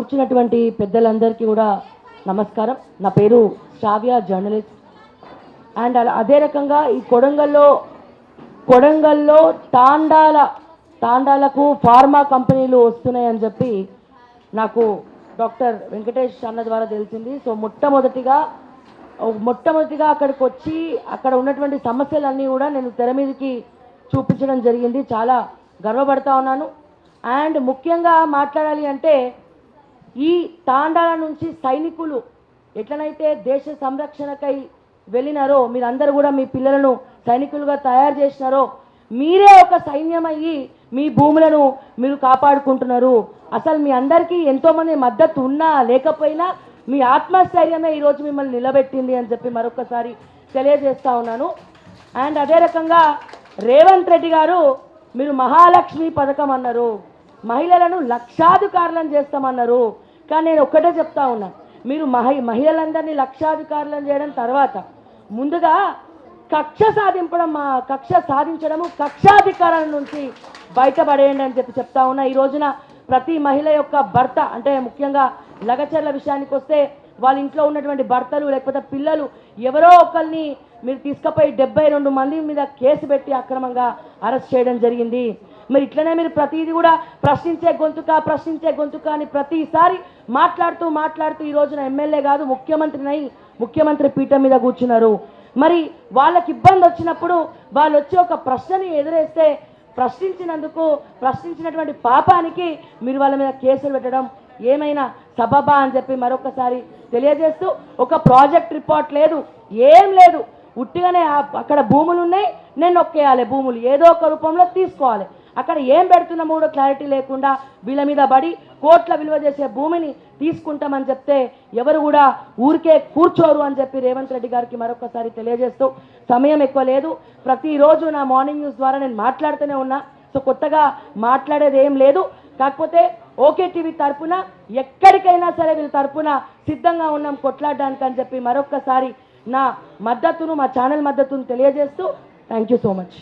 కూర్చున్నటువంటి పెద్దలందరికీ కూడా నమస్కారం. నా పేరు శ్రావ్య, జర్నలిస్ట్. అండ్ అదే రకంగా ఈ కొడంగల్లో తాండాలకు ఫార్మా కంపెనీలు వస్తున్నాయని చెప్పి నాకు డాక్టర్ వెంకటేష్ అన్న ద్వారా తెలిసింది. సో మొట్టమొదటిగా అక్కడికి వచ్చి అక్కడ ఉన్నటువంటి సమస్యలన్నీ కూడా నేను తెర మీదకి చూపించడం జరిగింది. చాలా గర్వపడతా ఉన్నాను. అండ్ ముఖ్యంగా మాట్లాడాలి అంటే ఈ తాండాల నుంచి సైనికులు ఎట్లనైతే దేశ సంరక్షణకై వెళ్ళినారో, మీరందరూ కూడా మీ పిల్లలను సైనికులుగా తయారు చేసినారో, మీరే ఒక సైన్యం అయ్యి మీ భూములను మీరు కాపాడుకుంటున్నారు. అసలు మీ అందరికీ ఎంతోమంది మద్దతు ఉన్నా లేకపోయినా మీ ఆత్మస్థైర్యమే ఈరోజు మిమ్మల్ని నిలబెట్టింది అని చెప్పి మరొకసారి తెలియజేస్తా ఉన్నాను. అండ్ అదే రకంగా రేవంత్ రెడ్డి గారు మీరు మహాలక్ష్మి పథకం అన్నారు, మహిళలను లక్షాధికారులను చేస్తామన్నారు. కానీ నేను ఒక్కటే చెప్తా ఉన్నా, మీరు మహిళలందరినీ లక్షాధికారులను చేయడం తర్వాత ముందుగా కక్ష సాధించడము కక్షాధికారాల నుంచి బయటపడేయండి అని చెప్తా ఉన్నా. ఈ రోజున ప్రతి మహిళ యొక్క భర్త, అంటే ముఖ్యంగా లగచర్ల విషయానికి వస్తే వాళ్ళ ఇంట్లో ఉన్నటువంటి భర్తలు లేకపోతే పిల్లలు ఎవరో ఒకరిని మీరు తీసుకుపోయి 72 మంది మీద కేసు పెట్టి అక్రమంగా అరెస్ట్ చేయడం జరిగింది. మరి ఇట్లనే మీరు ప్రతిదీ కూడా ప్రశ్నించే గొంతుక అని ప్రతిసారి మాట్లాడుతూ ఈ రోజున ఎమ్మెల్యే కాదు ముఖ్యమంత్రి పీఠం మీద కూర్చున్నారు. మరి వాళ్ళకి ఇబ్బంది వచ్చినప్పుడు వాళ్ళు వచ్చి ఒక ప్రశ్నని ఎదురేస్తే ప్రశ్నించినటువంటి పాపానికి మీరు వాళ్ళ మీద కేసులు పెట్టడం ఏమైనా సబబా అని చెప్పి మరొకసారి తెలియజేస్తూ, ఒక ప్రాజెక్ట్ రిపోర్ట్ లేదు, ఏం లేదు, ఉట్టిగానే అక్కడ భూములు ఉన్నాయి, నేను నొక్కేయాలి, భూములు ఏదో ఒక రూపంలో తీసుకోవాలి. అక్కడ ఏం పెడుతున్నామో కూడా క్లారిటీ లేకుండా వీళ్ళ మీద పడి కోట్ల విలువ చేసే భూమిని తీసుకుంటామని చెప్తే ఎవరు కూడా ఊరికే కూర్చోరు అని చెప్పి రేవంత్ రెడ్డి గారికి మరొకసారి తెలియజేస్తూ, సమయం ఎక్కువ లేదు, ప్రతిరోజు నా మార్నింగ్ న్యూస్ ద్వారా నేను మాట్లాడుతూనే ఉన్నా. సో కొత్తగా మాట్లాడేది ఏం లేదు. కాకపోతే ఓకే టీవీ తరపున ఎక్కడికైనా సరే వీళ్ళ తరపున సిద్ధంగా ఉన్నాం కొట్లాడడానికి అని చెప్పి మరొకసారి నా ఛానల్ మద్దతును తెలియజేస్తూ థ్యాంక్ యూ సో మచ్.